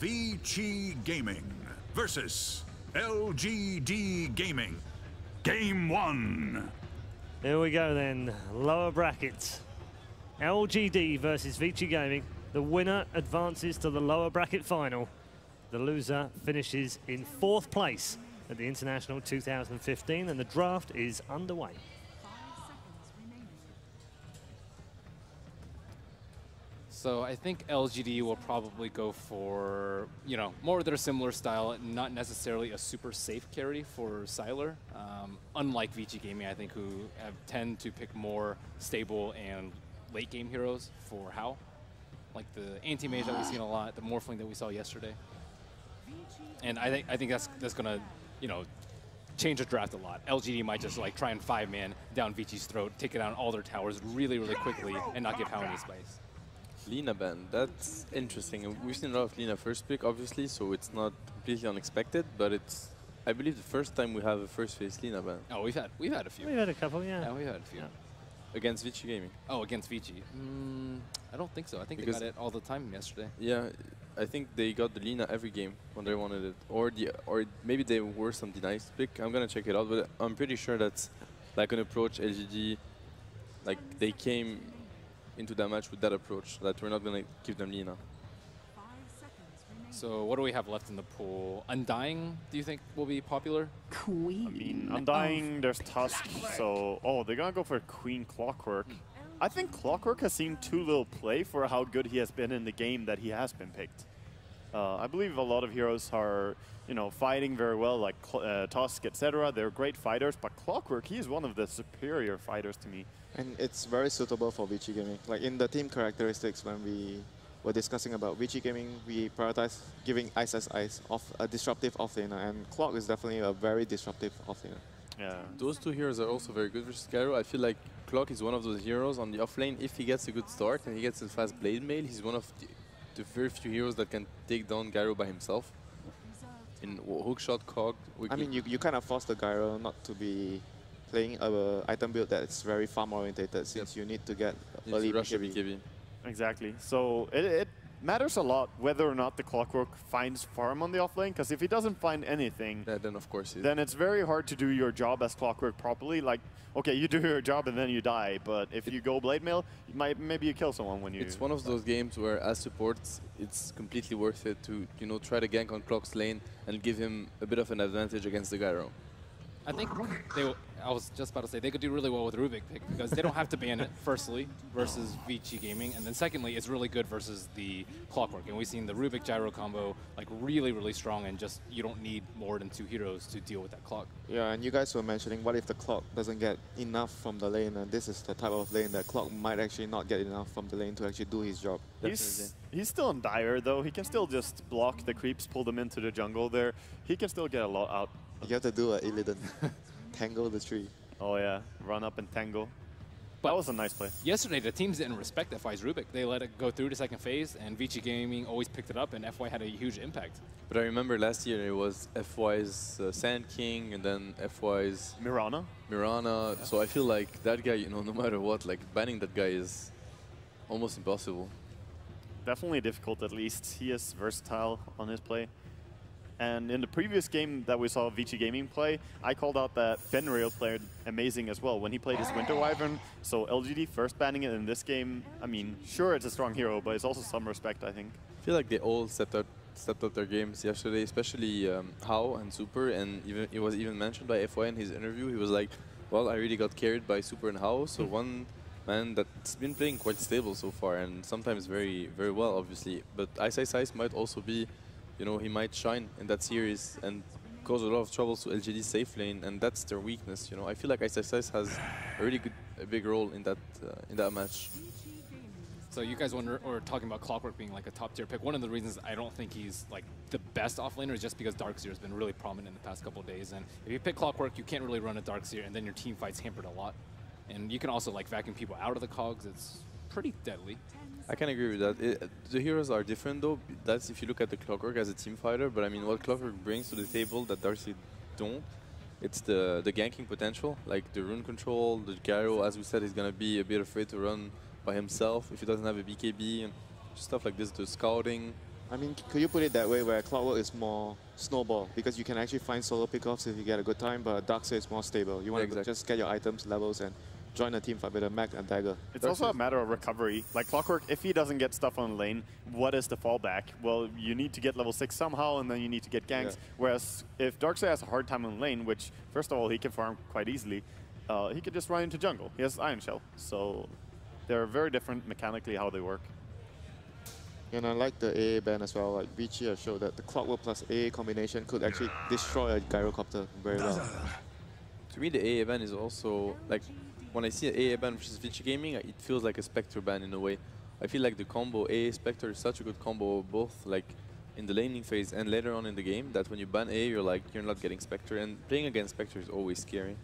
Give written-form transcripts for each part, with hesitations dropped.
Vici Gaming versus LGD Gaming. Game 1. Here we go then, lower brackets. LGD versus Vici Gaming. The winner advances to the lower bracket final. The loser finishes in 4th place at the International 2015, and the draft is underway. So I think LGD will probably go for, more of their similar style, not necessarily a super safe carry for Sylar. Unlike Vici Gaming, I think, who tend to pick more stable and late game heroes for How. Like the anti-mage that we've seen a lot, the Morphling that we saw yesterday. And I think that's gonna, change the draft a lot. LGD might just try and 5-man down Vici's throat, take it down all their towers really, really quickly, and not give How any space. Lina ban, that's interesting. We've seen a lot of Lina first pick, obviously, so it's not completely unexpected, but it's, I believe, the first time we have a first phase Lina ban. Oh, we've had a few. We've had a couple, yeah. Yeah, we've had a few. Yeah. Against Vici Gaming. Oh, against Vici. I don't think so. I think they got it all the time yesterday. Yeah, I think they got the Lina every game when they wanted it. Or maybe they were some denied pick. I'm gonna check it out, but I'm pretty sure that's like an approach LGD, like they came into that match with that approach, that we're not gonna give them Lina. So what do we have left in the pool? Undying, do you think will be popular? Queen. I mean, Undying, there's Tusk, so... Oh, they're gonna go for Queen Clockwork. I think Clockwork has seen too little play for how good he has been in the game that he has been picked. I believe a lot of heroes are, fighting very well, like Tusk, etc. They're great fighters, but Clockwork, he is one of the superior fighters to me. And it's very suitable for Vici Gaming. Like in the team characteristics, when we were discussing about Vici Gaming, we prioritize giving Ice off a disruptive offlaner, and Clock is definitely a very disruptive offlaner. Yeah. Those two heroes are also very good versus Gyro. I feel like Clock is one of those heroes on the offlane. If he gets a good start and he gets a fast blade mail, he's one of the very few heroes that can take down Gyro by himself. In hookshot, Cog. I mean, you kind of force the Gyro not to be playing an item build that's very farm orientated, since you need to get early BKB. Exactly. So it matters a lot whether or not the Clockwork finds farm on the offlane, because if he doesn't find anything, then of course then it's very hard to do your job as Clockwork properly. Like, okay, you do your job and then you die, but if you go blade mail, maybe you kill someone when you... It's one of those games where, as supports, it's completely worth it to try to gank on Clock's lane and give him a bit of an advantage against the Gyro. I think I was just about to say they could do really well with Rubik pick, because they don't have to ban it, firstly, versus Vici Gaming, and then secondly, it's really good versus the Clockwork. And we've seen the Rubik Gyro combo really, really strong, and just you don't need more than 2 heroes to deal with that Clock. Yeah, and you guys were mentioning what if the Clock doesn't get enough from the lane, and this is the type of lane that Clock might actually not get enough from the lane to actually do his job. He's still on Dire, though. He can still just block the creeps, pull them into the jungle there. He can still get a lot out. You have to do an Illidan. Tangle the tree. Oh yeah, run up and tangle. But that was a nice play. Yesterday, the teams didn't respect FY's Rubik. They let it go through the second phase, and Vici Gaming always picked it up, and FY had a huge impact. But I remember last year it was FY's Sand King, and then FY's... Mirana. Yeah. So I feel like that guy, no matter what, banning that guy is almost impossible. Definitely difficult, at least. He is versatile on his play. And in the previous game that we saw Vici Gaming play, I called out that Fenrir played amazing as well when he played his Winter Wyvern. So LGD first banning it in this game, I mean, sure, it's a strong hero, but it's also some respect, I think. I feel like they all stepped up their games yesterday, especially How and Super, and it was even mentioned by FY in his interview. He was like, well, I really got carried by Super and How, so one man that's been playing quite stable so far, and sometimes very, very well, obviously. But Ice might also be... he might shine in that series and cause a lot of troubles to LGD's safe lane, and that's their weakness. I feel like Ice has a really a big role in that match. So you guys were talking about Clockwork being a top tier pick. One of the reasons I don't think he's the best offlaner is just because Darkseer has been really prominent in the past couple of days. And if you pick Clockwork, you can't really run a Darkseer, and then your team fight's hampered a lot. And you can also vacuum people out of the cogs. It's pretty deadly. I can agree with that. The heroes are different though. That's if you look at the Clockwork as a team fighter, but I mean what Clockwork brings to the table that Darkseer don't, it's the ganking potential, like the rune control, the Gyro, as we said, is gonna be a bit afraid to run by himself if he doesn't have a BKB, and stuff like this, the scouting. I mean, could you put it that way where Clockwork is more snowball? Because you can actually find solo pickoffs if you get a good time, but Darkseer is more stable. You want to just get your items, levels, and join a team fight with a mech and dagger. It's also a matter of recovery. Like Clockwork, if he doesn't get stuff on lane, what is the fallback? Well, you need to get level 6 somehow, and then you need to get ganks. Yeah. Whereas if Darkseer has a hard time on lane, which, first of all, he can farm quite easily, he could just run into jungle. He has Iron Shell. So they're very different mechanically how they work. And I like the AA ban as well. Like Vici has showed that the Clockwork plus AA combination could actually destroy a Gyrocopter very well. To me, the AA ban is also, like, when I see an AA ban versus Vici Gaming, it feels like a Spectre ban in a way. I feel like the combo AA Spectre is such a good combo, both like in the laning phase and later on in the game, that when you ban AA, you're like, you're not getting Spectre, and playing against Spectre is always scary.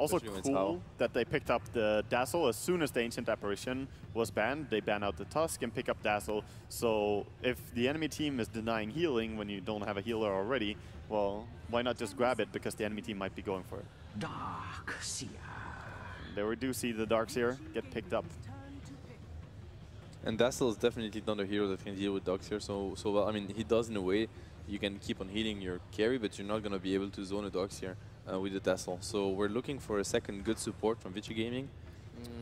Also cool that they picked up the Dazzle as soon as the Ancient Apparition was banned. They ban out the Tusk and pick up Dazzle. So if the enemy team is denying healing when you don't have a healer already, well, why not just grab it, because the enemy team might be going for it. Darkseer. There we do see the Darkseer get picked up. And Dazzle is definitely not a hero that can deal with Darkseer so well. I mean, he does in a way. You can keep on healing your carry, but you're not going to be able to zone a Darkseer with the Dazzle. So we're looking for a second good support from Vici Gaming.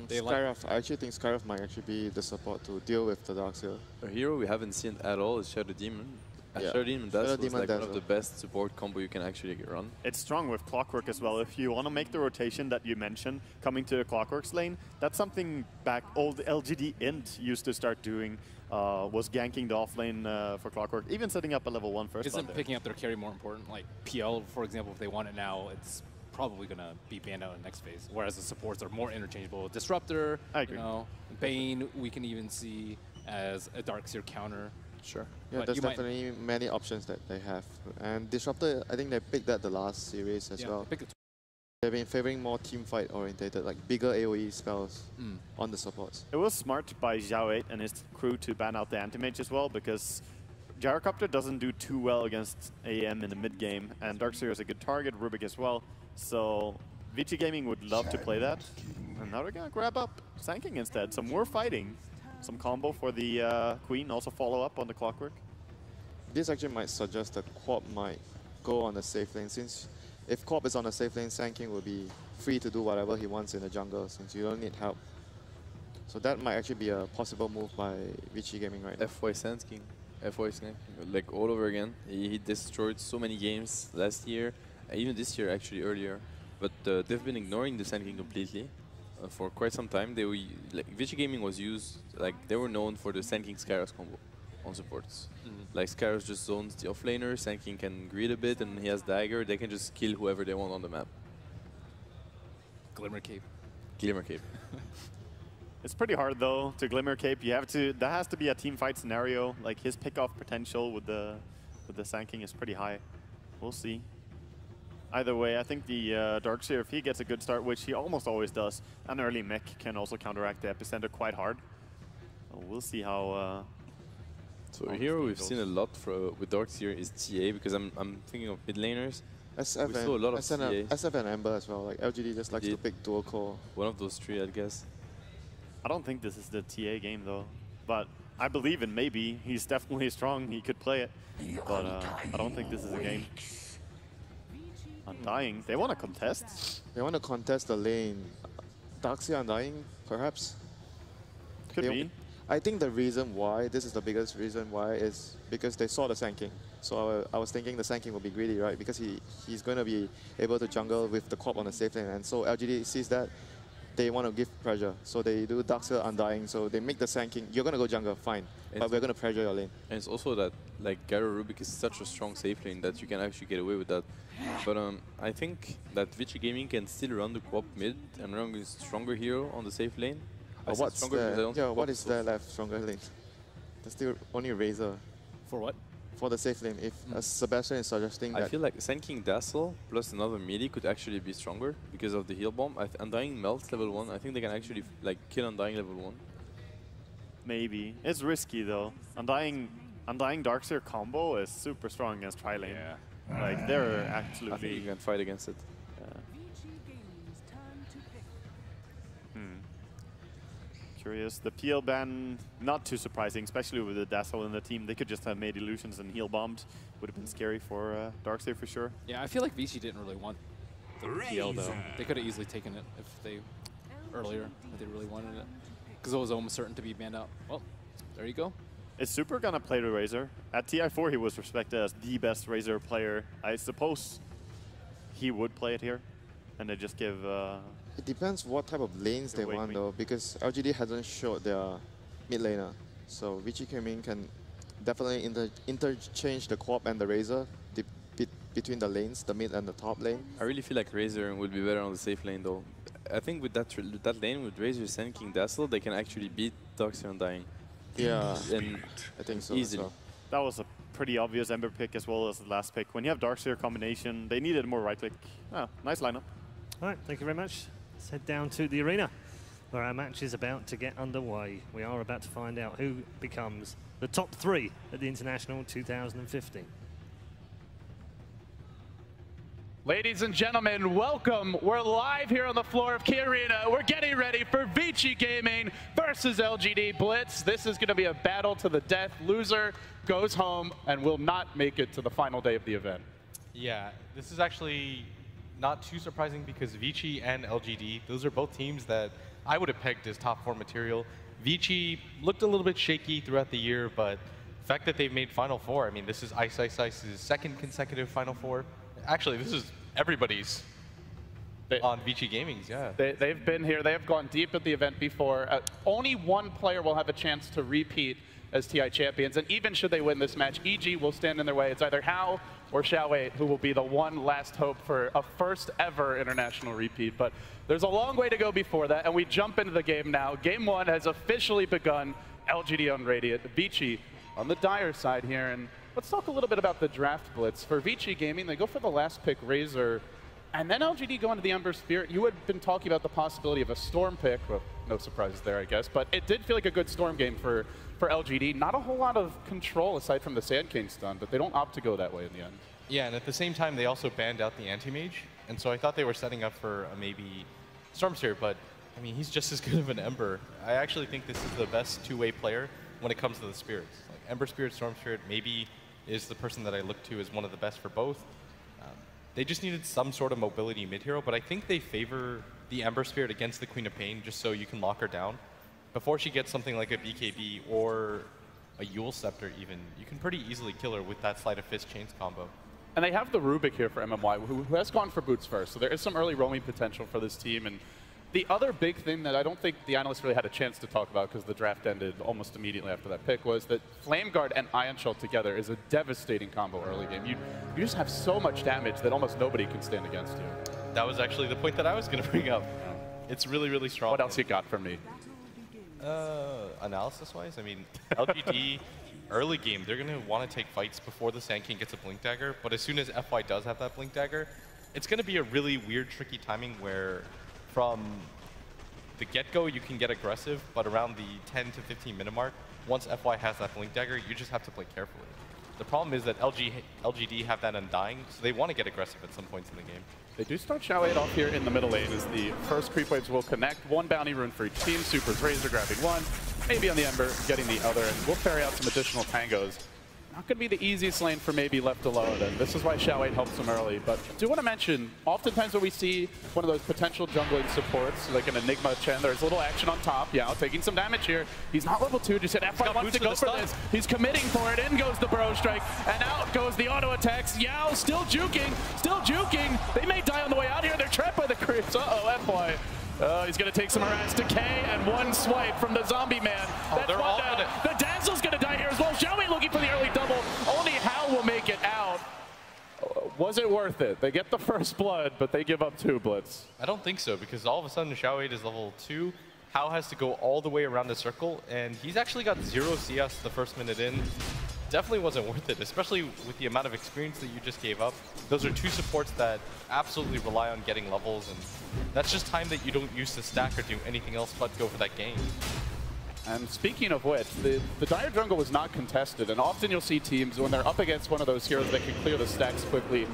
Skyruff, I actually think Skyruff might actually be the support to deal with the Darkseer. A hero we haven't seen at all is Shadow Demon. Shadow Demon Dazzle is like one of the best support combo you can actually run. It's strong with Clockwork as well. If you want to make the rotation that you mentioned, coming to a Clockwork's lane, that's something back old LGD Int used to start doing, was ganking the offlane for Clockwork, even setting up a level 1 first. Isn't picking up their carry more important? Like PL, for example, if they want it now, it's probably going to be banned out in the next phase, whereas the supports are more interchangeable. Disruptor, I agree. You know, Bane, we can even see as a Darkseer counter. Sure. Yeah, there's definitely many options that they have. And Disruptor, I think they picked that the last series as well. They've been favoring more team fight orientated, like bigger AoE spells on the supports. It was smart by Xiao 8 and his crew to ban out the anti-mage as well, because Gyrocopter doesn't do too well against AM in the mid game, and Darkseer is a good target, Rubik as well. So Vici Gaming would love to play that. And now they're gonna grab up Sand King instead. Some more fighting. Some combo for the Queen, also follow up on the Clockwork. This actually might suggest that Quap might go on the safe lane, since if Quap is on the safe lane, Sand King will be free to do whatever he wants in the jungle, since you don't need help. So that might actually be a possible move by Vici Gaming right now. FY Sand King. FY Sand King, like all over again. He destroyed so many games last year, even this year actually earlier. But they've been ignoring the Sand King completely. For quite some time, like Vici Gaming was used, like they were known for the Sand King Skyros combo on supports. Like Skyros just zones the offlaner, Sand King can greed a bit, and he has dagger. They can just kill whoever they want on the map. Glimmer Cape. Glimmer Cape. It's pretty hard though to Glimmer Cape. You have to. That has to be a team fight scenario. Like his pick-off potential with the Sand King is pretty high. We'll see. Either way, I think the Darkseer, if he gets a good start, which he almost always does, an early mech can also counteract the Epicenter quite hard. We'll see how... so here we've seen a lot with Darkseer is TA, because I'm thinking of mid laners. SF we saw a lot of SF and Ember as well. Like LGD just likes to pick dual core. One of those three, I guess. I don't think this is the TA game though, but I believe in maybe. He's definitely strong, he could play it, but I don't think this is a game. Undying. They want to contest? They want to contest the lane. Darkseer Undying, perhaps? Could be. I think the reason why, this is the biggest reason why, is because they saw the Sand King. So I was thinking the Sand King will be greedy, right? Because he's going to be able to jungle with the Quap on the safe lane. And so LGD sees that, they want to give pressure. So they do Darkseer Undying. So they make the Sand King, you're going to go jungle, fine. But we're going to pressure your lane. And it's also that like Gyro Rubik is such a strong safe lane that you can actually get away with that. But I think that Vici Gaming can still run the Quap mid and run a stronger hero on the safe lane. What's what is there left stronger lane? There's still only Razor. For what? For the safe lane. If Sebastian is suggesting that... I feel like Sand King Dazzle plus another melee could actually be stronger because of the heal bomb. Undying melts level 1. I think they can actually like kill Undying level 1. Maybe. It's risky though. Undying Darkseer combo is super strong against tri-lane. Yeah. Like they're absolutely... I think you can fight against it. curious. The PL ban, not too surprising, especially with the Dazzle in the team. They could just have made illusions and heal bombed. Would have been scary for Darkseid for sure. Yeah, I feel like Vici didn't really want the PL though. They could have easily taken it if they earlier, if they really wanted it, because it was almost certain to be banned out. Well, there you go. Is Super gonna play the Razor? At TI4, he was respected as the best Razor player. I suppose he would play it here, and they just give. It depends what type of lanes they want though, because LGD hasn't showed their mid laner. So Vici Gaming can definitely interchange the Quap and the Razor between the lanes, the mid and the top lane. I really feel like Razor would be better on the safe lane though. I think with that lane, with Razor, Sand King, Dazzle, they can actually beat Darkseid Undying. Yeah, and I think so. Easily. So. That was a pretty obvious Ember pick as well as the last pick. When you have Darkseid combination, they needed more right click. Oh, nice lineup. All right, thank you very much. Let's head down to the arena where our match is about to get underway. We are about to find out who becomes the top 3 at the International 2015. Ladies and gentlemen, welcome. We're live here on the floor of Key Arena. We're getting ready for Vici Gaming versus LGD Blitz. This is going to be a battle to the death. Loser goes home and will not make it to the final day of the event. Yeah, this is actually not too surprising because Vici and LGD, those are both teams that I would have pegged as top 4 material. Vici looked a little bit shaky throughout the year, but the fact that they've made Final Four, I mean, this is Ice's second consecutive Final Four. Actually, this is everybody's on Vici Gaming's, yeah. They've been here. They have gone deep at the event before. Only one player will have a chance to repeat as TI champions, and even should they win this match, EG will stand in their way. It's either Hao or Xiao8 who will be the one last hope for a first ever international repeat. But there's a long way to go before that, and we jump into the game now. Game 1 has officially begun. LGD on Radiant, Vici on the Dire side here, and let's talk a little bit about the draft blitz. For Vici Gaming, they go for the last pick, Razor, and then LGD go into the Ember Spirit. You had been talking about the possibility of a Storm pick. Well, no surprises there, I guess, but it did feel like a good Storm game for LGD. Not a whole lot of control aside from the Sand King stun, but they don't opt to go that way in the end. Yeah, and at the same time, they also banned out the Anti-Mage, and so I thought they were setting up for a maybe Storm Spirit, but I mean, he's just as good of an Ember. I actually think this is the best two-way player when it comes to the Spirits. Like Ember Spirit, Storm Spirit, maybe is the person that I look to as one of the best for both. They just needed some sort of mobility mid-hero, but I think they favor the Ember Spirit against the Queen of Pain just so you can lock her down. Before she gets something like a BKB or a Yule Scepter even, you can pretty easily kill her with that Sleight of Fist Chains combo. And they have the Rubik here for MMY, who has gone for boots first, so there is some early roaming potential for this team. And the other big thing that I don't think the analysts really had a chance to talk about because the draft ended almost immediately after that pick was that Flame Guard and Ion Shell together is a devastating combo early game. You just have so much damage that almost nobody can stand against you. That was actually the point that I was going to bring up. It's really, really strong. What else you got from me? Analysis-wise, I mean, LGD, early game, they're going to want to take fights before the Sand King gets a Blink Dagger, but as soon as FY does have that Blink Dagger, it's going to be a really weird, tricky timing where from the get-go, you can get aggressive, but around the 10 to 15 minute mark, once FY has that Blink Dagger, you just have to play carefully. The problem is that LGD have that Undying, so they want to get aggressive at some points in the game. They do start Xiao8 off here in the middle lane as the first creep waves will connect. One bounty rune for each team. Super's Razor grabbing one, maybe on the Ember getting the other, and we'll carry out some additional tangos. Not going to be the easiest lane for maybe left alone, and this is why Xiao8 helps him early. But I do want to mention, oftentimes when we see one of those potential jungling supports, like an Enigma Chen, there's a little action on top. Yao taking some damage here. He's not level 2, just said FY wants to go for this. He's committing for it. In goes the Burrow Strike, and out goes the auto attacks. Yao still juking, still juking. They may die on the way out here. They're trapped by the creeps. Uh-oh, FY. He's going to take some harass decay and one swipe from the zombie man. That's one down. The Dazzle's going to die here as well. Xiaomi looking for the early double. Only Hao will make it out. Was it worth it? They get the first blood, but they give up 2 Blitz. I don't think so, because all of a sudden Xiao8 is level 2. Hao has to go all the way around the circle, and he's actually got 0 CS the first minute in. Definitely wasn't worth it, especially with the amount of experience that you just gave up. Those are 2 supports that absolutely rely on getting levels, and that's just time that you don't use to stack or do anything else but go for that game. And speaking of which, the Dire jungle was not contested, and often you'll see teams, when they're up against one of those heroes that can clear the stacks quickly,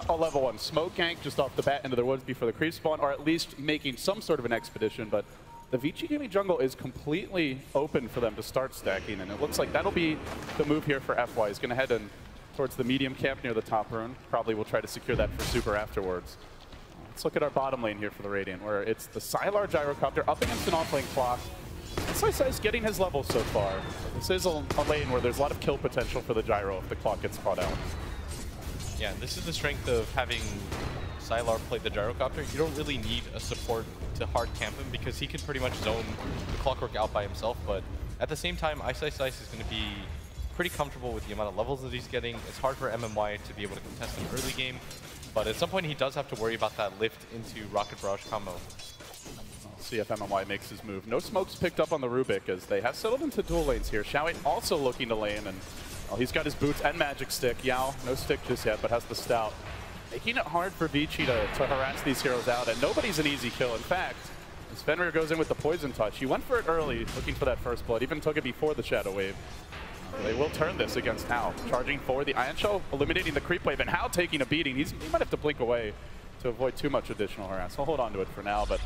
a level 1 smoke gank just off the bat into their woods before the creep spawn, or at least making some sort of an expedition, but the Vici Gaming jungle is completely open for them to start stacking, and it looks like that'll be the move here for FY. He's going to head in towards the medium camp near the top rune. Probably will try to secure that for Super afterwards. Let's look at our bottom lane here for the Radiant, where it's the Sylar Gyrocopter up against an off-lane clock. Slice getting his level so far. This is a lane where there's a lot of kill potential for the Gyro if the clock gets caught out. Yeah, this is the strength of having Sylar play the Gyrocopter. You don't really need a support to hard camp him because he can pretty much zone the Clockwork out by himself, but at the same time, Ice is going to be pretty comfortable with the amount of levels that he's getting. It's hard for MMY to be able to contest him early game, but at some point he does have to worry about that lift into Rocket Barrage combo. See if MMY makes his move. No smokes picked up on the Rubik as they have settled into dual lanes here. Xiao also looking to lane, and well, he's got his boots and magic stick. Yao, no stick just yet, but has the stout. Making it hard for Vici to harass these heroes out, and nobody's an easy kill. In fact, as Fenrir goes in with the poison touch, he went for it early, looking for that first blood, even took it before the Shadow Wave. They will turn this against Hao. Charging forward, the Ion Shell eliminating the creep wave, and Hao taking a beating. He might have to blink away to avoid too much additional harass. He'll hold on to it for now, but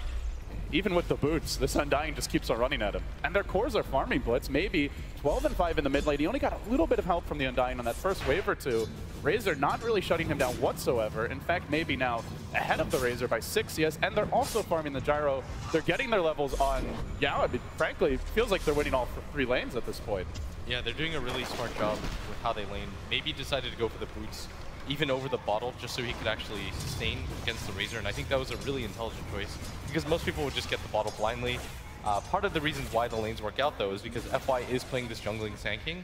even with the boots, this Undying just keeps on running at him. And their cores are farming Blitz, maybe 12 and 5 in the mid lane. He only got a little bit of help from the Undying on that first wave or two. Razor not really shutting him down whatsoever. In fact, maybe now ahead of the Razor by 6 CS, and they're also farming the Gyro. They're getting their levels on Yao. I mean, frankly, it feels like they're winning all 3 lanes at this point. Yeah, they're doing a really smart job with how they lane. Maybe decided to go for the boots, even over the bottle, just so he could actually sustain against the Razor, and I think that was a really intelligent choice, because most people would just get the bottle blindly. Part of the reasons why the lanes work out, though, is because FY is playing this jungling Sand King,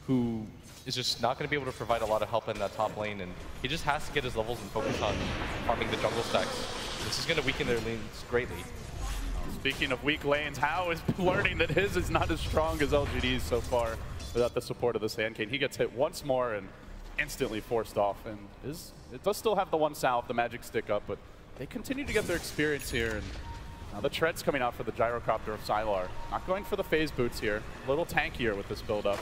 who is just not going to be able to provide a lot of help in that top lane, and he just has to get his levels and focus on farming the jungle stacks. This is going to weaken their lanes greatly. Speaking of weak lanes, Hao is learning that his is not as strong as LGD's so far without the support of the Sand King. He gets hit once more and instantly forced off, and it does still have the one south, the magic stick up, but they continue to get their experience here. And now the tread's coming out for the Gyrocopter of Sylar. Not going for the phase boots here. A little tankier with this build-up.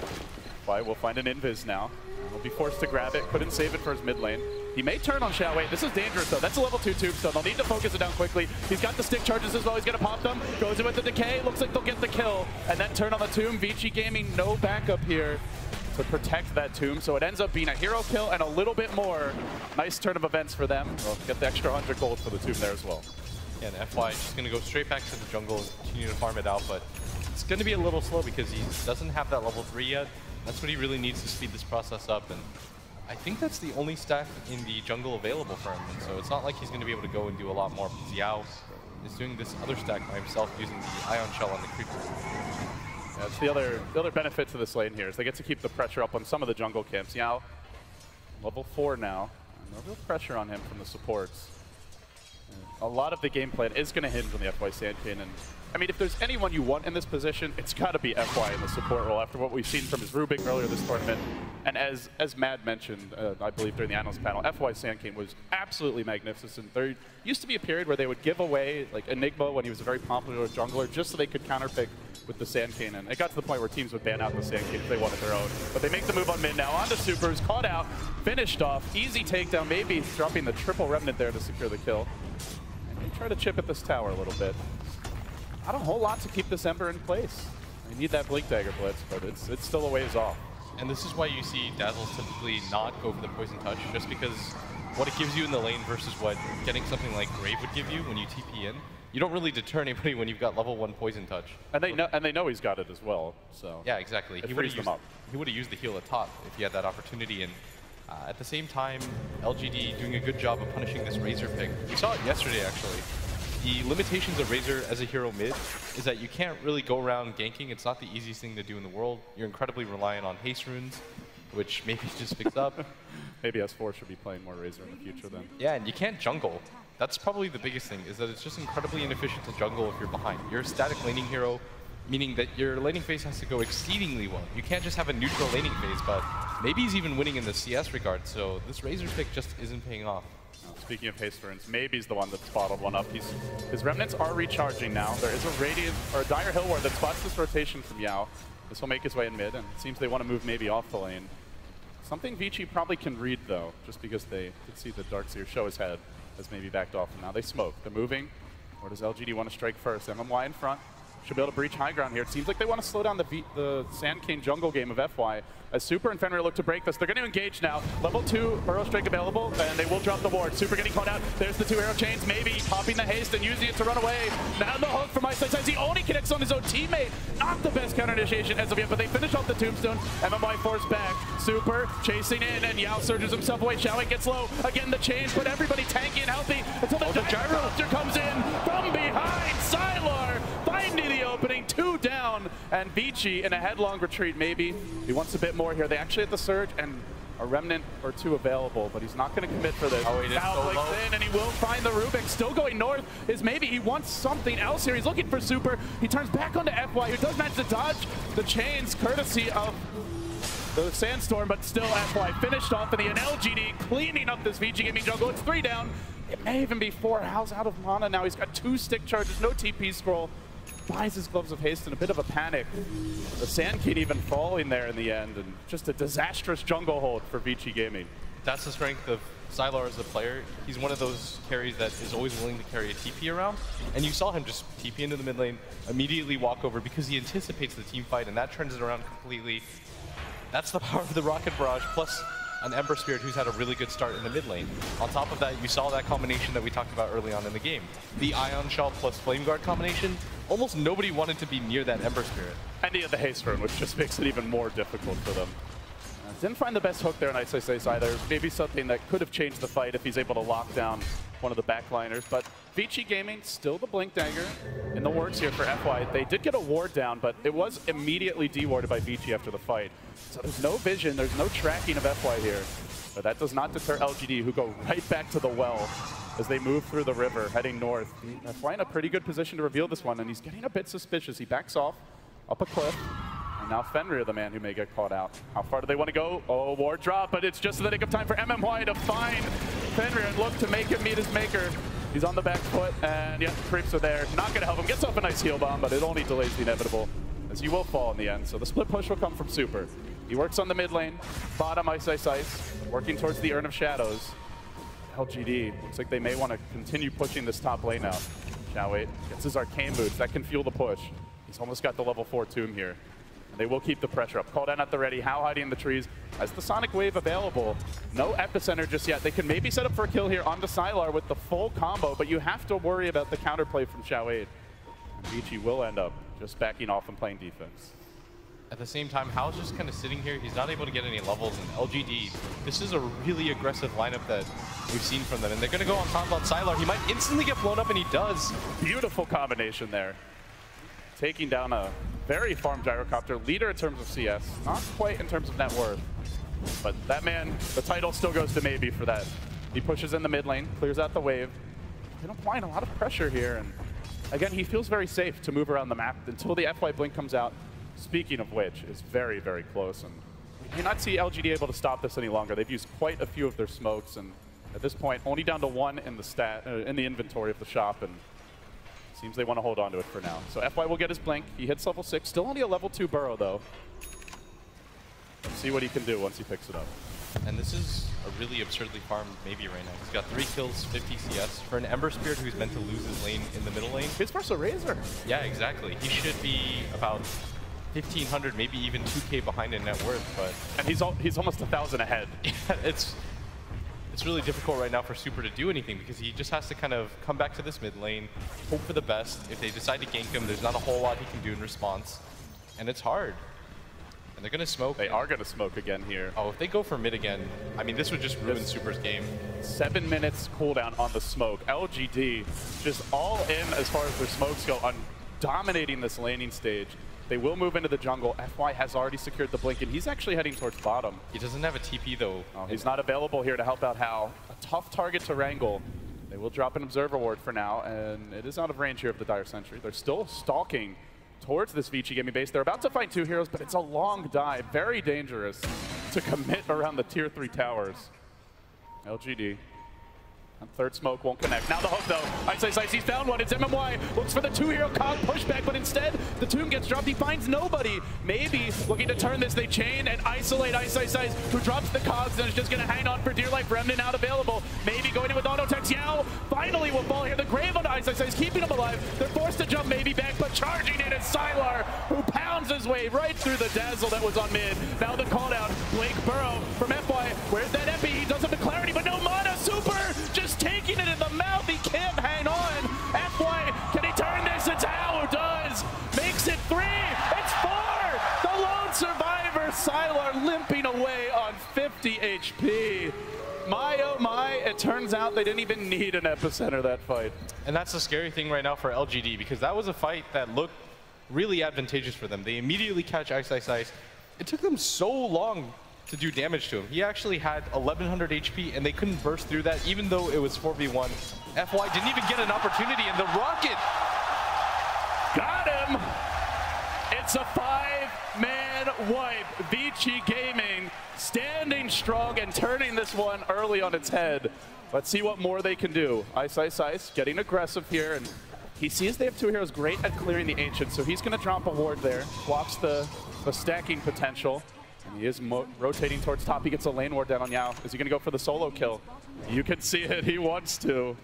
Why we'll find an invis now. He'll be forced to grab it. Couldn't save it for his mid lane. He may turn on Xiaowei. This is dangerous though. That's a level 2 tombstone. They'll need to focus it down quickly. He's got the stick charges as well. He's gonna pop them. Goes in with the decay. Looks like they'll get the kill. And then turn on the tomb. Vici Gaming, no backup here to protect that tomb. So it ends up being a hero kill and a little bit more. Nice turn of events for them. They'll get the extra 100 gold for the tomb there as well. Yeah, and FY is just gonna go straight back to the jungle and continue to farm it out, but it's gonna be a little slow because he doesn't have that level 3 yet. That's what he really needs to speed this process up, and I think that's the only stack in the jungle available for him, and so it's not like he's going to be able to go and do a lot more, because Yao is doing this other stack by himself using the Ion Shell on the creeper. Yeah, it's the other benefit to this lane here is they get to keep the pressure up on some of the jungle camps. Yao, level 4 now, no real pressure on him from the supports. A lot of the game plan is going to hinge on the FY Sand King, and I mean, if there's anyone you want in this position, it's got to be FY in the support role after what we've seen from his Rubik earlier this tournament. And as Mad mentioned, I believe during the analyst panel, FY Sand King was absolutely magnificent. There used to be a period where they would give away like Enigma when he was a very popular jungler just so they could counterpick with the Sand King. And it got to the point where teams would ban out the Sand King if they wanted their own. But they make the move on mid now. On to Supers, caught out, finished off. Easy takedown, maybe dropping the triple remnant there to secure the kill. And they try to chip at this tower a little bit. Not a whole lot to keep this Ember in place. They need that Blink Dagger Blitz, but it's still a ways off. And this is why you see Dazzles typically not go for the Poison Touch, just because what it gives you in the lane versus what getting something like Grave would give you when you TP in. You don't really deter anybody when you've got level 1 Poison Touch. And they know he's got it as well, so. Yeah, exactly. He would have used the heal at top if he had that opportunity, and at the same time, LGD doing a good job of punishing this Razor pick. We saw it yesterday, actually. The limitations of Razor as a hero mid is that you can't really go around ganking. It's not the easiest thing to do in the world. You're incredibly reliant on haste runes, which maybe just picks up. Maybe S4 should be playing more Razor in the future then. Yeah, and you can't jungle. That's probably the biggest thing, is that it's just incredibly inefficient to jungle if you're behind. You're a static laning hero, meaning that your laning phase has to go exceedingly well. You can't just have a neutral laning phase, but maybe he's even winning in the CS regard, so this Razor pick just isn't paying off. Speaking of haste runes, maybe's the one that's bottled one up. His remnants are recharging now. There is a Radiant or a Dire Hill Ward that spots this rotation from Yao. This will make his way in mid, and it seems they want to move maybe off the lane. Something Vici probably can read though, just because they could see the Darkseer show his head as maybe backed off, and now they smoke. They're moving. Or does LGD want to strike first? MMY in front. should be able to breach high ground here. It seems like they want to slow down the Sand King jungle game of FY. As Super and Fenrir look to break this, they're going to engage now. Level 2 Burrow Strike available, and they will drop the ward. Super getting caught out. There's the 2 arrow chains, maybe popping the haste and using it to run away. Now the hook from Ice. He only connects on his own teammate. Not the best counter initiation as of yet, but they finish off the tombstone. MMY forced back. Super chasing in, and Yao surges himself away. Xiaowei gets low. Again, the chains, but everybody tanky and healthy until the gyro Raptor comes in from behind. Sylar finding the opening, 2 down, and Vici in a headlong retreat maybe. He wants a bit more here. They actually have the surge and a remnant or 2 available, but he's not going to commit for this. Oh, he is so low. In, and he will find the Rubik. Still going north is maybe he wants something else here. He's looking for Super. He turns back onto FY, who does manage to dodge the chains courtesy of the Sandstorm, but still FY finished off in the LGD, cleaning up this Vici Gaming jungle. It's 3 down. It may even be 4. Hal's out of mana now. He's got 2 stick charges, no TP scroll. Buys his Gloves of Haste in a bit of a panic. The Sand King even falling there in the end, and just a disastrous jungle hold for Vici Gaming. That's the strength of Sylar as a player. He's one of those carries that is always willing to carry a TP around, and you saw him just TP into the mid lane, immediately walk over because he anticipates the team fight, and that turns it around completely. That's the power of the Rocket Barrage, plus an Ember Spirit who's had a really good start in the mid lane. On top of that, you saw that combination that we talked about early on in the game. The Ion Shell plus Flame Guard combination, almost nobody wanted to be near that Ember Spirit. And he had the haste rune, which just makes it even more difficult for them. Didn't find the best hook there in Ice either. Maybe something that could have changed the fight if he's able to lock down one of the backliners. But Vici Gaming, still the Blink Dagger in the works here for FY. They did get a ward down, but it was immediately dewarded by Vici after the fight. So there's no vision, there's no tracking of FY here. But that does not deter LGD, who go right back to the well as they move through the river, heading north. FY in a pretty good position to reveal this one, and he's getting a bit suspicious. He backs off up a cliff. And now Fenrir, the man who may get caught out. How far do they want to go? Oh, ward drop, but it's just the nick of time for MMY to find Fenrir and look to make him meet his maker. He's on the back foot, and yeah, creeps are there. Not going to help him. Gets off a nice heal bomb, but it only delays the inevitable, as he will fall in the end. So the split push will come from Super. He works on the mid lane, bottom Ice, working towards the Urn of Shadows. LGD, looks like they may want to continue pushing this top lane out. Xiaowei gets his arcane boots. That can fuel the push. He's almost got the level 4 tomb here. They will keep the pressure up. Call down at the ready. Hao hiding in the trees. Has the Sonic Wave available. No Epicenter just yet. They can maybe set up for a kill here onto Sylar with the full combo, but you have to worry about the counterplay from Xiaowei. Vici will end up just backing off and playing defense. At the same time, Hao's just kind of sitting here. He's not able to get any levels, and LGD, this is a really aggressive lineup that we've seen from them, and they're going to go on top about Sylar. He might instantly get blown up, and he does. Beautiful combination there. Taking down a very farm gyrocopter, leader in terms of CS, not quite in terms of net worth. But that man, the title still goes to Maybe for that. He pushes in the mid lane, clears out the wave. They're applying a lot of pressure here, and again, he feels very safe to move around the map until the FY Blink comes out. Speaking of which, is very, very close, and we may not see LGD able to stop this any longer. They've used quite a few of their smokes, and at this point, only down to 1 in the in the inventory of the shop, and seems they want to hold on to it for now. So FY will get his blink. He hits level 6. Still only a level 2 Burrow, though. Let's see what he can do once he picks it up. And this is a really absurdly farmed Maybe right now. He's got 3 kills, 50 CS. For an Ember Spirit who's meant to lose his lane in the middle lane. His first a Razor. Yeah, exactly. He should be about 1,500, maybe even 2K behind in net worth, but... And he's almost 1,000 ahead. Yeah, it's really difficult right now for Super to do anything because he just has to kind of come back to this mid lane, hope for the best. If they decide to gank him, there's not a whole lot he can do in response. And it's hard. And they're going to smoke. They are going to smoke again here. Oh, if they go for mid again, I mean, this would just ruin Super's game. 7 minutes cooldown on the smoke. LGD just all in as far as their smokes go on dominating this laning stage. They will move into the jungle. FY has already secured the blink, and he's actually heading towards bottom. He doesn't have a TP, though. Oh, he's not available here to help out Hao. A tough target to wrangle. They will drop an Observer Ward for now, and it is out of range here of the Dire Sentry. They're still stalking towards this Vici Gaming base. They're about to find 2 heroes, but it's a long dive. Very dangerous to commit around the tier 3 towers. LGD And third smoke won't connect. Now the hook though. Ice, he's found one. It's MMY. Looks for the 2-hero cog pushback, but instead the tomb gets dropped. He finds nobody. Maybe looking to turn this. They chain and isolate Ice, who drops the cogs and is just going to hang on for dear life. Remnant out available. Maybe going in with auto text. Yao finally will fall here. The grave on Ice, keeping him alive. They're forced to jump maybe back, but charging in is Sylar, who pounds his way right through the dazzle that was on mid. Now the call down. Blake Burrow from FY. Where's that epi? He does have the clarity, but no mana. Super just taking it in the mouth. He can't hang on. FY, can he turn this? It's How who does. Makes it 3. It's 4. The lone survivor, Sylar, limping away on 50 HP. My oh my, it turns out they didn't even need an epicenter that fight. And that's the scary thing right now for LGD, because that was a fight that looked really advantageous for them. They immediately catch Ice. It took them so long to do damage to him. He actually had 1100 HP and they couldn't burst through that even though it was 4v1. FY didn't even get an opportunity and the rocket got him. It's a 5-man wipe. Vici Gaming standing strong and turning this one early on its head. Let's see what more they can do. Ice getting aggressive here, and he sees they have 2 heroes great at clearing the Ancient, so he's going to drop a ward there, blocks the stacking potential. And he is rotating towards top. He gets a lane ward down on Yao. Is he going to go for the solo kill? You can see it. He wants to.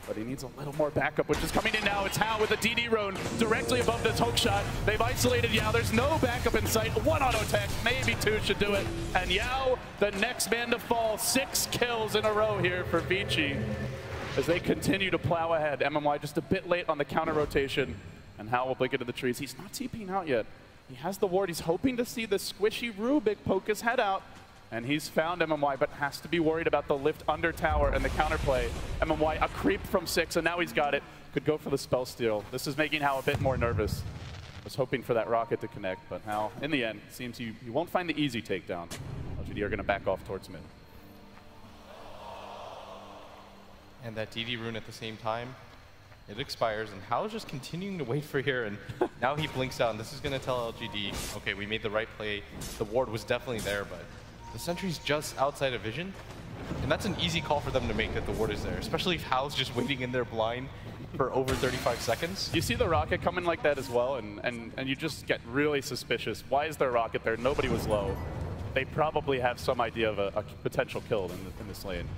But he needs a little more backup, which is coming in now. It's How with a DD rune directly above this hook shot. They've isolated Yao. There's no backup in sight. 1 auto tech, maybe 2 should do it. And Yao, the next man to fall. 6 kills in a row here for Vici as they continue to plow ahead. MMY just a bit late on the counter rotation. And How will blink into the trees. He's not TPing out yet. He has the ward. He's hoping to see the squishy Rubik poke his head out. And he's found MMY, but has to be worried about the lift under tower and the counterplay. MMY, a creep from 6, and now he's got it. Could go for the spell steal. This is making How a bit more nervous. Was hoping for that rocket to connect, but How, in the end, seems you won't find the easy takedown. LGD are going to back off towards mid. And that DD rune at the same time, it expires, and How's just continuing to wait for here, and now he blinks out, and this is going to tell LGD, okay, we made the right play. The ward was definitely there, but the sentry's just outside of vision, and that's an easy call for them to make that the ward is there, especially if How's just waiting in their blind for over 35 seconds. You see the rocket coming like that as well, and you just get really suspicious. Why is there a rocket there? Nobody was low. They probably have some idea of a potential kill in this lane.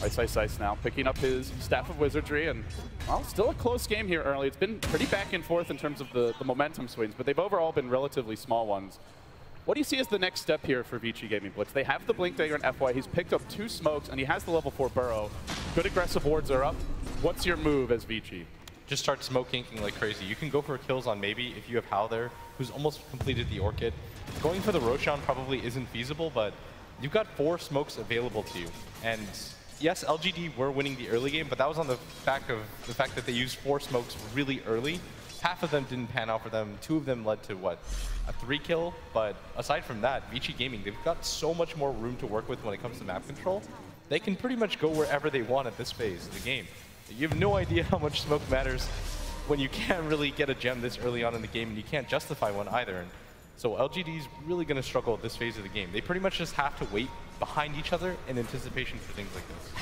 Ice now picking up his Staff of Wizardry, and well, still a close game here early. It's been pretty back and forth in terms of the momentum swings, but they've overall been relatively small ones. What do you see as the next step here for Vici Gaming Blitz? They have the Blink Dagger and FY. He's picked up 2 smokes, and he has the level 4 Burrow. Good aggressive wards are up. What's your move as Vici? Just start smoke inking like crazy. You can go for kills on maybe if you have How there, who's almost completed the Orchid. Going for the Roshan probably isn't feasible, but you've got 4 smokes available to you. And yes, LGD were winning the early game, but that was on the back of the fact that they used 4 smokes really early. Half of them didn't pan out for them. 2 of them led to, what, a 3 kill? But aside from that, Vici Gaming, they've got so much more room to work with when it comes to map control. They can pretty much go wherever they want at this phase of the game. You have no idea how much smoke matters when you can't really get a gem this early on in the game, and you can't justify one either. And so LGD's really going to struggle at this phase of the game. They pretty much just have to wait behind each other in anticipation for things like this.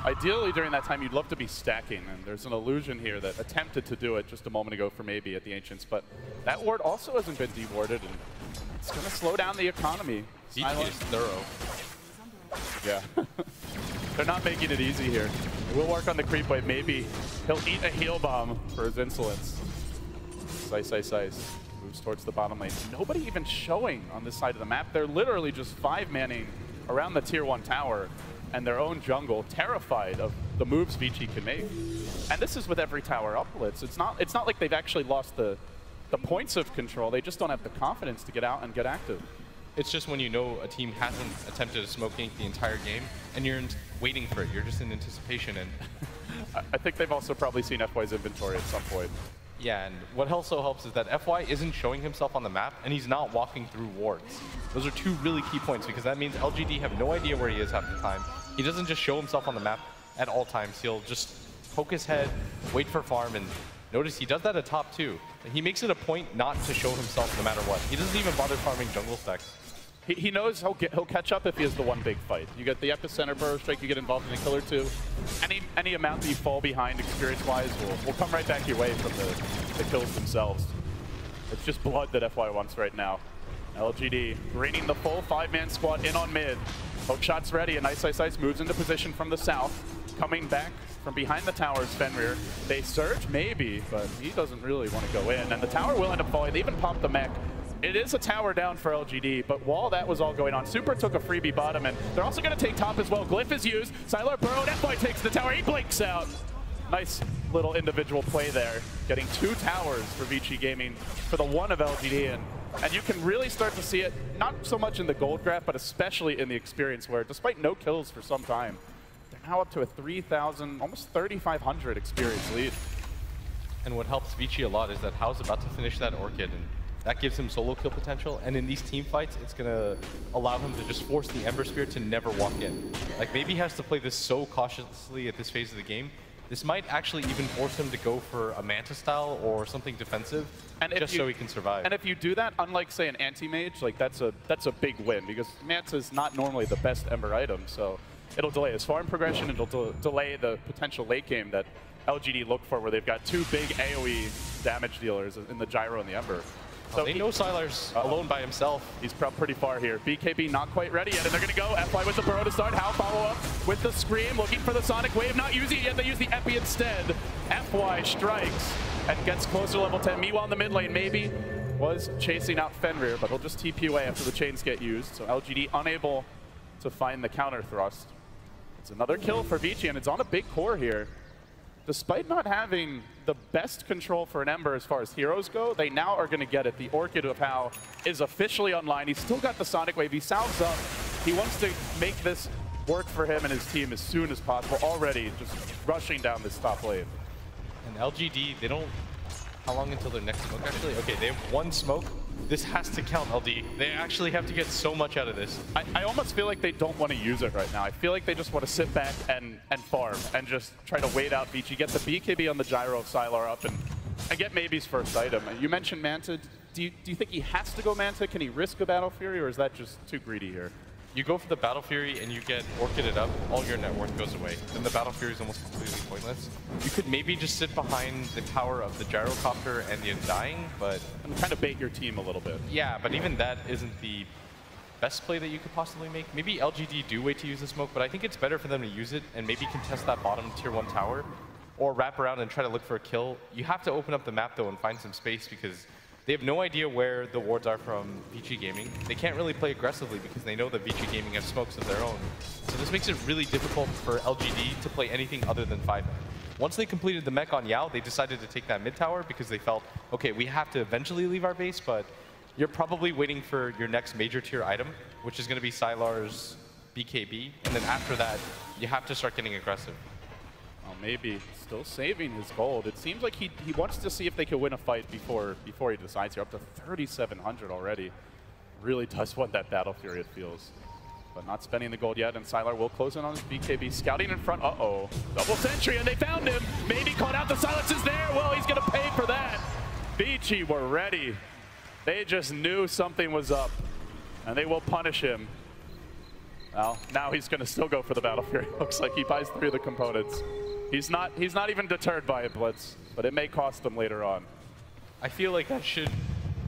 Ideally, during that time, you'd love to be stacking, and there's an illusion here that attempted to do it just a moment ago for maybe at the Ancients, but that ward also hasn't been dewarded, and it's going to slow down the economy. Vici is thorough. Yeah. They're not making it easy here. We'll work on the creep wave. Maybe he'll eat a heal bomb for his insolence. Ice. Moves towards the bottom lane. Nobody even showing on this side of the map. They're literally just 5-manning around the tier 1 tower and their own jungle, terrified of the moves Vici can make. And this is with every tower up blitz. It's not like they've actually lost the points of control. They just don't have the confidence to get out and get active. It's just when you know a team hasn't attempted a smoke ink the entire game, and you're waiting for it. You're just in anticipation. And I think they've also probably seen FY's inventory at some point. Yeah, and what also helps is that FY isn't showing himself on the map, and he's not walking through wards. Those are 2 really key points, because that means LGD have no idea where he is half the time. He doesn't just show himself on the map at all times. He'll just poke his head, wait for farm, and notice he does that at top too. He makes it a point not to show himself no matter what. He doesn't even bother farming jungle stacks. He knows he'll catch up if he has the one big fight. You get the epicenter burrow strike, you get involved in a kill or two. Any amount that you fall behind experience-wise will come right back your way from the kills themselves. It's just blood that FY wants right now. LGD bringing the full 5-man squad in on mid. Hook shots ready, and Ice moves into position from the south. Coming back from behind the towers, Fenrir. They surge, maybe, but he doesn't really want to go in. And the tower will end up falling. They even popped the mech. It is a tower down for LGD, but while that was all going on, Super took a freebie bottom, and they're also going to take top as well. Glyph is used. Sylar burrowed. FY takes the tower. He blinks out. Nice little individual play there. Getting 2 towers for Vici Gaming for the 1 of LGD. And you can really start to see it, not so much in the gold graph, but especially in the experience where, despite no kills for some time, they're now up to a 3,000, almost 3,500 experience lead. And what helps Vici a lot is that Hao's about to finish that Orchid, and that gives him solo kill potential. And in these team fights, it's going to allow him to just force the Ember Spirit to never walk in. Like, maybe he has to play this so cautiously at this phase of the game. This might actually even force him to go for a Manta style or something defensive, and just so he can survive. And if you do that, unlike, say, an anti-mage, like that's a big win, because Manta is not normally the best Ember item, so it'll delay his farm progression, it'll delay the potential late game that LGD look for, where they've got 2 big AoE damage dealers in the Gyro and the Ember. So they know Sylar's alone by himself. He's pretty far here. BKB not quite ready yet, and they're going to go. FY with the burrow to start. How follow up with the Scream, looking for the Sonic Wave. Not using it yet. They use the Epi instead. FY strikes and gets closer to level 10. Meanwhile, in the mid lane, maybe was chasing out Fenrir, but he'll just TP away after the chains get used. So LGD unable to find the counter thrust. It's another kill for Vici, and it's on a big core here. Despite not having the best control for an Ember as far as heroes go, they now are going to get it. The Orchid of Hao is officially online. He's still got the Sonic Wave. He sounds up. He wants to make this work for him and his team as soon as possible. Already just rushing down this top lane. And LGD, they don't... How long until their next smoke, actually? Okay, they have 1 smoke. This has to count, LD. They actually have to get so much out of this. I almost feel like they don't want to use it right now. I feel like they just want to sit back and farm and just try to wait out Vici, get the BKB on the Gyro of Sylar up, and get maybe's first item. You mentioned Manta. Do you think he has to go Manta? Can he risk a Battle Fury, or is that just too greedy here? You go for the Battle Fury and you get Orchided up, all your net worth goes away. Then the Battle Fury is almost completely pointless. You could maybe just sit behind the power of the Gyrocopter and the Undying, but... And kind of bait your team a little bit. Yeah, but even that isn't the best play that you could possibly make. Maybe LGD do wait to use the smoke, but I think it's better for them to use it and maybe contest that bottom tier 1 tower, or wrap around and try to look for a kill. You have to open up the map though and find some space, because they have no idea where the wards are from Vici Gaming. They can't really play aggressively because they know that Vici Gaming has smokes of their own. So this makes it really difficult for LGD to play anything other than 5-man. Once they completed the mech on Yao, they decided to take that mid tower because they felt, okay, we have to eventually leave our base, but you're probably waiting for your next major tier item, which is going to be Sylar's BKB. And then after that, you have to start getting aggressive. Well, maybe still saving his gold. It seems like he wants to see if they can win a fight before he decides. You're up to 3,700 already. Really does want that Battle Fury, it feels. But not spending the gold yet, and Sylar will close in on his BKB. Scouting in front. Uh-oh. Double sentry, and they found him. Maybe caught out. The silence is there. Well, he's going to pay for that. Vici were ready. They just knew something was up, and they will punish him. Well, now he's going to still go for the Battle Fury. Looks like he buys 3 of the components. He's not even deterred by it, Blitz, but it may cost him later on. I feel like that should,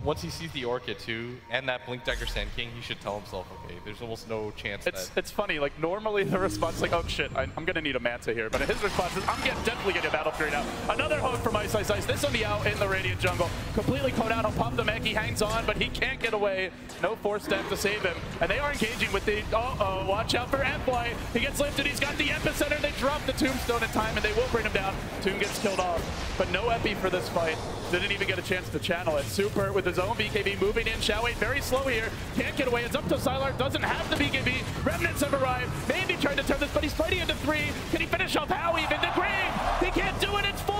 once he sees the Orchid too, and that Blink Dagger Sand King, he should tell himself, okay, there's almost no chance It's funny, like normally the response is like, oh shit, I'm gonna need a Manta here, but his response is, I'm definitely getting a Battle Fury now. Another hook from Ice. This will be out in the Radiant jungle. Completely caught out, he'll pop the mech, he hangs on, but he can't get away. No force step to save him. And they are engaging with the, watch out for FY. He gets lifted, he's got the epicenter, they drop the tombstone in time, and they will bring him down. Tomb gets killed off, but no epi for this fight. Didn't even get a chance to channel it. Super with his own BKB moving in. Xiaowei very slow here. Can't get away. It's up to Sylar. Doesn't have the BKB. Remnants have arrived. Maybe trying to turn this, but he's fighting into 3. Can he finish off Hao even? The grave! He can't do it. It's 4.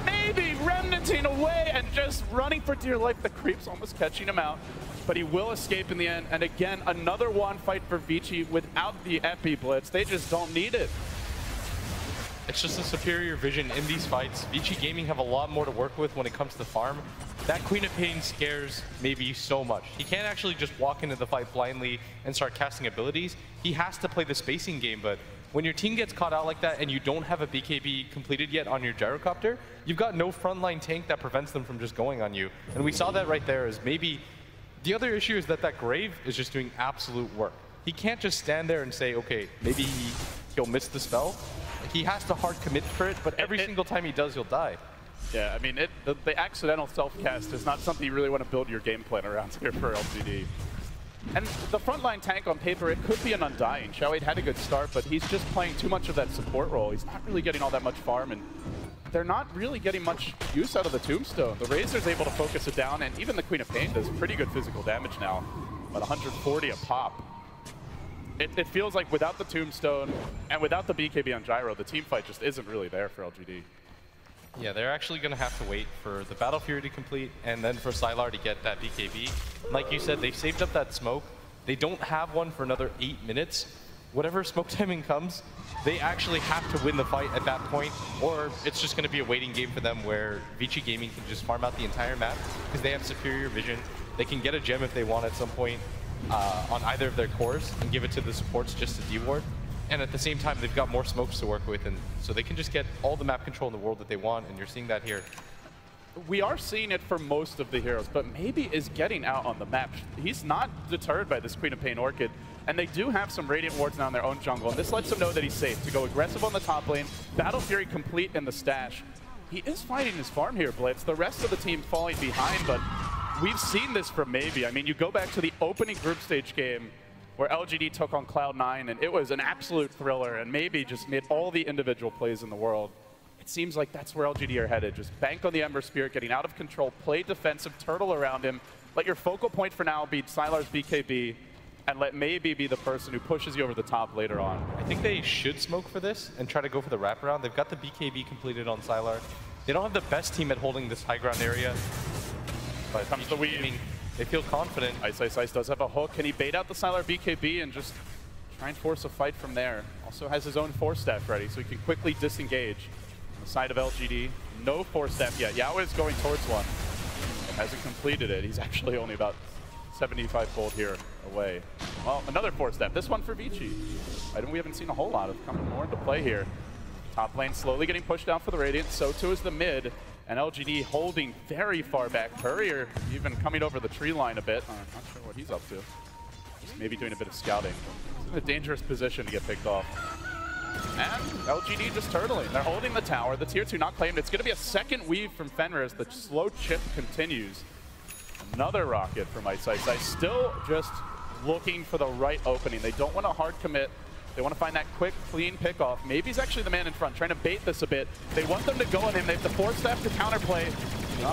Maybe remnanting away and just running for dear life. The creep's almost catching him out, but he will escape in the end. And again, another one fight for Vici without the Epi Blitz. They just don't need it. It's just a superior vision in these fights. Vici Gaming have a lot more to work with when it comes to farm. that Queen of Pain scares maybe so much. He can't actually just walk into the fight blindly and start casting abilities. He has to play the spacing game, but when your team gets caught out like that and you don't have a BKB completed yet on your gyrocopter, you've got no frontline tank that prevents them from just going on you. And we saw that right there. Is maybe the other issue is that Grave is just doing absolute work. He can't just stand there and say, okay, maybe he'll miss the spell. He has to hard commit for it, but every single time he does, he'll die. Yeah, I mean, the accidental self-cast is not something you really want to build your game plan around here for LGD. And the frontline tank on paper, it could be an Undying. Xiaowei had a good start, but he's just playing too much of that support role. He's not really getting all that much farm, and they're not really getting much use out of the Tombstone. The Razor's able to focus it down, and even the Queen of Pain does pretty good physical damage now. About 140 a pop. It feels like without the Tombstone and without the BKB on Gyro, the team fight just isn't really there for LGD. Yeah, they're actually going to have to wait for the Battle Fury to complete and then for Sylar to get that BKB. Like you said, they've saved up that smoke. They don't have one for another 8 minutes. Whatever smoke timing comes, they actually have to win the fight at that point, or it's just going to be a waiting game for them where Vici Gaming can just farm out the entire map because they have superior vision. They can get a gem if they want at some point on either of their cores and give it to the supports just to deward. And at the same time, they've got more smokes to work with, and so they can just get all the map control in the world that they want, and you're seeing that here. We are seeing it for most of the heroes, but maybe is getting out on the map. He's not deterred by this Queen of Pain Orchid, and they do have some Radiant Wards now in their own jungle, and this lets them know that he's safe to go aggressive on the top lane, Battle Fury complete in the stash. He is fighting his farm here, Blitz. The rest of the team falling behind, but we've seen this from Maybe. I mean, you go back to the opening group stage game where LGD took on Cloud9, and it was an absolute thriller, and Maybe just made all the individual plays in the world. It seems like that's where LGD are headed. Just bank on the Ember Spirit, getting out of control, play defensive, turtle around him, let your focal point for now be Sylar's BKB, and let Maybe be the person who pushes you over the top later on. I think they should smoke for this and try to go for the wraparound. They've got the BKB completed on Sylar. They don't have the best team at holding this high ground area. But comes the weave. They feel confident. Ice does have a hook. Can he bait out the Sylar BKB and just try and force a fight from there? Also has his own Force Staff ready, so he can quickly disengage. On the side of LGD, no Force Staff yet. Yao is going towards one. Hasn't completed it. He's actually only about 75 gold here away. Well, another Force Staff. This one for Vici. Item we haven't seen a whole lot of coming more into play here. Top lane slowly getting pushed down for the Radiant. So too is the mid. And LGD holding very far back. Courier even coming over the tree line a bit. I'm not sure what he's up to. Just maybe doing a bit of scouting. He's in a dangerous position to get picked off. And LGD just turtling. They're holding the tower. The tier 2 not claimed. It's going to be a second weave from Fenrir as the slow chip continues. Another rocket from Ice. Still just looking for the right opening. They don't want to hard commit. They want to find that quick, clean pickoff. Maybe he's actually the man in front, trying to bait this a bit. They want them to go on him. They have the Force Staff to counterplay.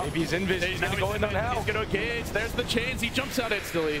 Maybe he's in vision. He's going to go in now. He's going to engage. There's the chains. He jumps out instantly,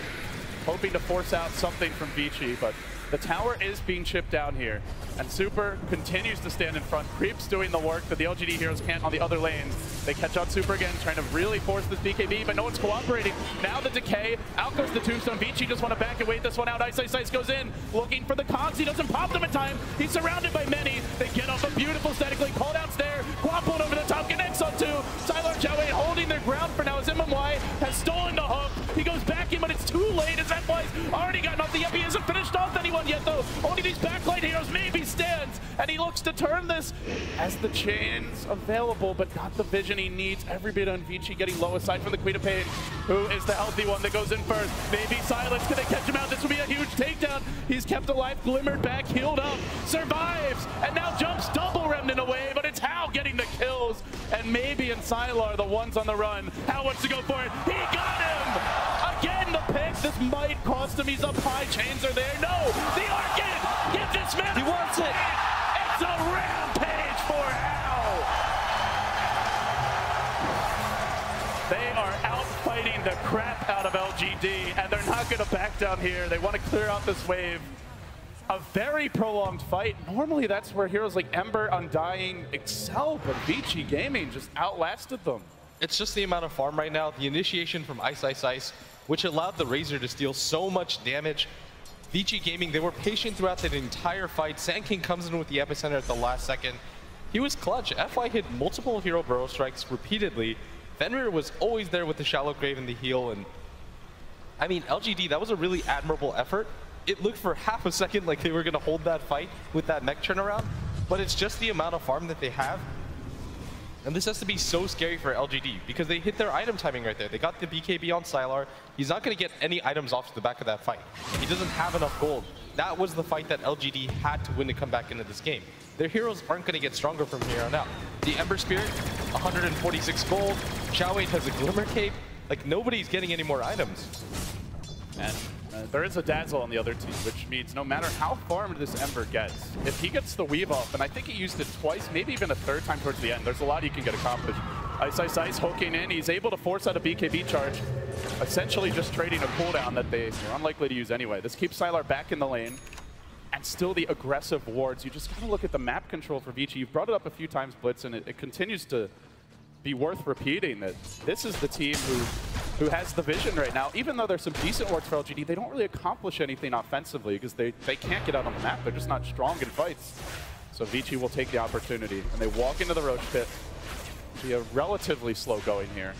hoping to force out something from Vici, but the tower is being chipped down here. And Super continues to stand in front. Creep's doing the work that the LGD heroes can't on the other lanes. They catch out Super again, trying to really force this BKB, but no one's cooperating. Now the decay. Out goes the Tombstone. Vici just want to back and wait this one out. Ice goes in, looking for the cogs. He doesn't pop them in time. He's surrounded by many. They get off a beautiful statically called out stair. Quappling over the top, connects on two. Sylar Xiaowei holding their ground for now as MMY has stolen the hook. He goes back in, but it's too late as MMY's already gotten off the up. He hasn't finished off anyone yet, though. Only these backline heroes. Maybe stands, and he looks to turn this as the chains available, but not the vision he needs. Every bit on Vici getting low aside from the Queen of Pain, who is the healthy one that goes in first. Maybe Silence, can they catch him out? This will be a huge takedown. He's kept alive, glimmered back, healed up, survives, and now jumps double remnant away, but it's Hao getting the kills, and Maybe and Sylar the ones on the run. Hao wants to go for it. He got him! Again, the pick. This might cost him. He's up high. Chains are there. No! The Arcade! Get this man! He wants it! It's a rampage for Hao! They are outfighting the crap out of LGD, and they're not going to back down here. They want to clear out this wave. A very prolonged fight. Normally, that's where heroes like Ember, Undying excel, but Vici Gaming just outlasted them. It's just the amount of farm right now. The initiation from Ice, which allowed the Razor to steal so much damage. Vici Gaming, they were patient throughout the entire fight. Sand King comes in with the epicenter at the last second. He was clutch. FI hit multiple hero burrow strikes repeatedly, Fenrir was always there with the shallow grave and the heal, and I mean, LGD, that was a really admirable effort. It looked for half a second like they were going to hold that fight with that mech turnaround, but it's just the amount of farm that they have. And this has to be so scary for LGD because they hit their item timing right there. They got the BKB on Sylar. He's not going to get any items off to the back of that fight. He doesn't have enough gold. That was the fight that LGD had to win to come back into this game. Their heroes aren't going to get stronger from here on out. The Ember Spirit, 146 gold. Xiaowei has a Glimmer Cape. Like, nobody's getting any more items. And there is a Dazzle on the other team, which means no matter how farmed this Ember gets, if he gets the weave off, and I think he used it twice, maybe even a third time towards the end, there's a lot he can get accomplished. Ice Ice Ice hooking in, he's able to force out a BKB charge, essentially just trading a cooldown that they were unlikely to use anyway. This keeps Sylar back in the lane, and still the aggressive wards. You just gotta look at the map control for Vici. You've brought it up a few times, Blitz, and it continues to be worth repeating that this is the team who has the vision right now. Even though there's some decent wards for LGD, they don't really accomplish anything offensively because they can't get out on the map. They're just not strong in fights. So Vici will take the opportunity, and they walk into the Roche pit. Be a relatively slow going here.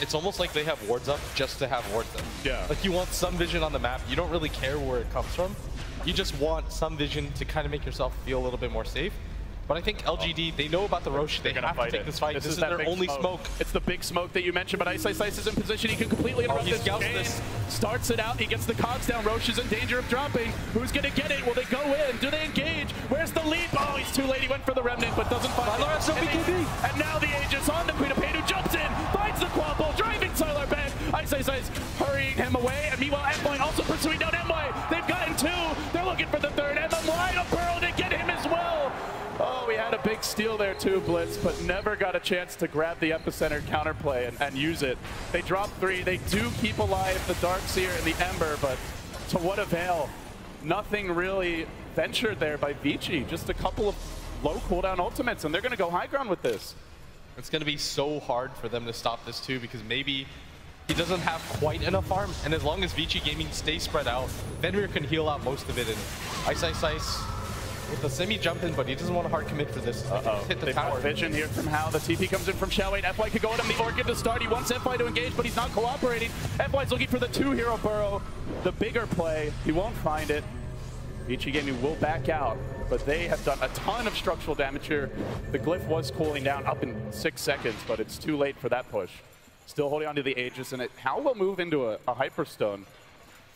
It's almost like they have wards up just to have wards up. Yeah. Like, you want some vision on the map. You don't really care where it comes from. You just want some vision to kind of make yourself feel a little bit more safe. But I think LGD, they know about the Roche. They have to take this fight. This is their only smoke. It's the big smoke that you mentioned, but Ice Ice Ice is in position. He can completely interrupt this game. Starts it out. He gets the cogs down. Roche is in danger of dropping. Who's going to get it? Will they go in? Do they engage? Where's the leap? Oh, he's too late. He went for the Remnant, but doesn't find it. And now the Aegis on the Queen of Pain, who jumps in, finds the Quapple, driving Sylar back. Ice Ice Ice hurrying him away. And meanwhile, M-Boy also pursuing down M-Boy. They've gotten two. They're looking for the third. And the line of Pearl to get him as well. Oh, we had a big steal there too, Blitz, but never got a chance to grab the Epicenter counterplay and use it. They drop three. They do keep alive the Darkseer and the Ember, but to what avail? Nothing really ventured there by Vici. Just a couple of low cooldown ultimates, and they're going to go high ground with this. It's going to be so hard for them to stop this too, because maybe he doesn't have quite enough farm, and as long as Vici Gaming stays spread out, Fenrir can heal out most of it, and Ice Ice Ice with a semi-jump in, but he doesn't want to hard commit for this. Hit the tower. Vision here from How. The TP comes in from Xiaowei. FY could go at him. The Orchid to start. He wants FY to engage, but he's not cooperating. FY's looking for the two-hero burrow. The bigger play. He won't find it. Vici Gaming will back out, but they have done a ton of structural damage here. The Glyph was cooling down up in 6 seconds, but it's too late for that push. Still holding on to the Aegis, and How will move into a Hyperstone.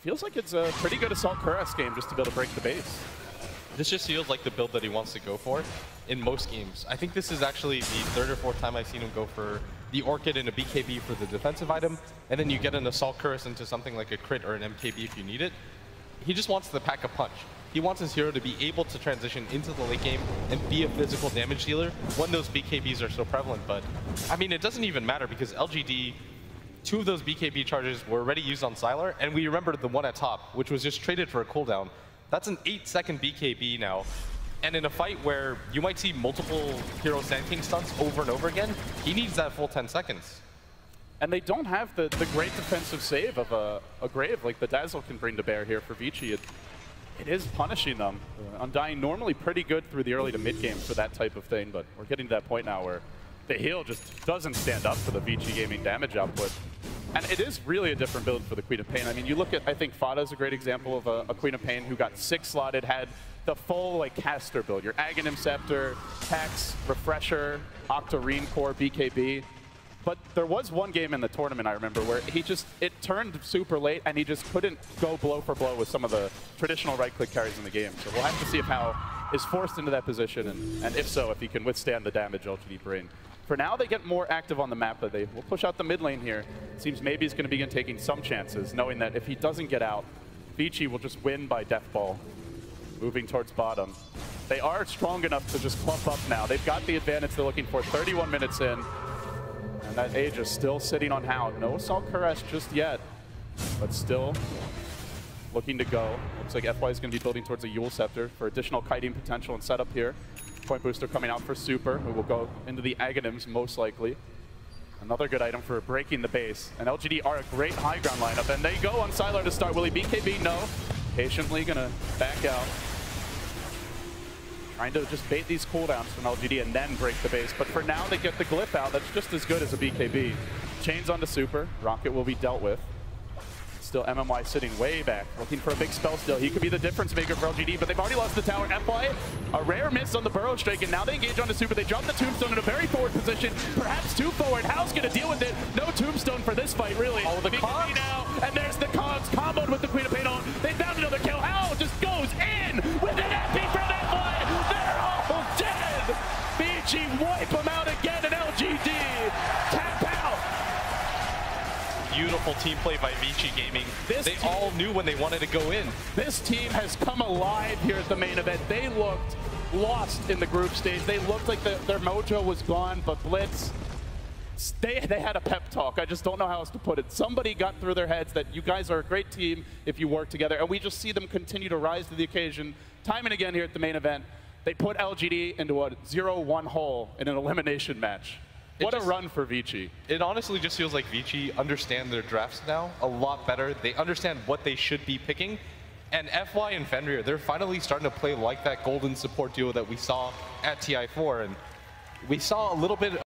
Feels like it's a pretty good Assault Cuirass game just to be able to break the base. This just feels like the build that he wants to go for in most games. I think this is actually the third or fourth time I've seen him go for the Orchid and a BKB for the defensive item, and then you get an Assault Cuirass into something like a crit or an MKB if you need it. He just wants to pack a punch. He wants his hero to be able to transition into the late game and be a physical damage dealer when those BKBs are so prevalent. But, I mean, it doesn't even matter because LGD, 2 of those BKB charges were already used on Sylar, and we remember the one at top, which was just traded for a cooldown. That's an 8-second BKB now. And in a fight where you might see multiple Hero Sand King stunts over and over again, he needs that full 10 seconds. And they don't have the great defensive save of a Grave like the Dazzle can bring to bear here for Vici. It is punishing them. Undying normally pretty good through the early to mid game for that type of thing, but we're getting to that point now where the heal just doesn't stand up for the Vici Gaming damage output. And it is really a different build for the Queen of Pain. I mean, you look at, I think Fada's a great example of a Queen of Pain who got 6 slotted, had the full like caster build. Your Aghanim Scepter, Hex, Refresher, Octarine Core, BKB. But there was one game in the tournament, I remember, where it turned super late and he just couldn't go blow for blow with some of the traditional right-click carries in the game. So we'll have to see if How is forced into that position, and if so, if he can withstand the damage LGD bring. For now, they get more active on the map, but they will push out the mid lane here. Seems maybe he's going to begin taking some chances, knowing that if he doesn't get out, Vici will just win by death ball, moving towards bottom. They are strong enough to just clump up now. They've got the advantage they're looking for, 31 minutes in. And that Aegis still sitting on How. No Assault Cuirass just yet, but still looking to go. Looks like FY is going to be building towards a Yule Scepter for additional kiting potential and setup here. Point booster coming out for Super, who will go into the Aghanims most likely. Another good item for breaking the base. And LGD are a great high ground lineup, and they go on Sylar to start. Will he BKB? No. Patiently gonna back out. trying to just bait these cooldowns from LGD and then break the base. But for now, they get the glyph out. That's just as good as a BKB. Chains onto Super. Rocket will be dealt with. Still MMY sitting way back, looking for a big spell still. He could be the difference maker for LGD, but they've already lost the tower. FY, a rare miss on the burrow strike, and now they engage onto Super. They drop the tombstone in a very forward position, perhaps too forward. How's going to deal with it? No tombstone for this fight, really. Oh, the Cogs now, and there's the Cogs comboed with the Queen of Pain on. They found another kill. How just goes in with an epi from FY. They're all dead. Vici wipe them out again, and LGD tap out. Beautiful team play by Vici Gaming. They all knew when they wanted to go in. This team has come alive here at the main event. They looked lost in the group stage. They looked like their mojo was gone, but Blitz, they had a pep talk. I just don't know how else to put it. Somebody got through their heads that you guys are a great team if you work together, and we just see them continue to rise to the occasion time and again here at the main event. They put LGD into a 0-1 hole in an elimination match. What a run for Vici. It honestly just feels like Vici understand their drafts now a lot better. They understand what they should be picking. And FY and Fenrir, they're finally starting to play like that golden support duo that we saw at TI4. And we saw a little bit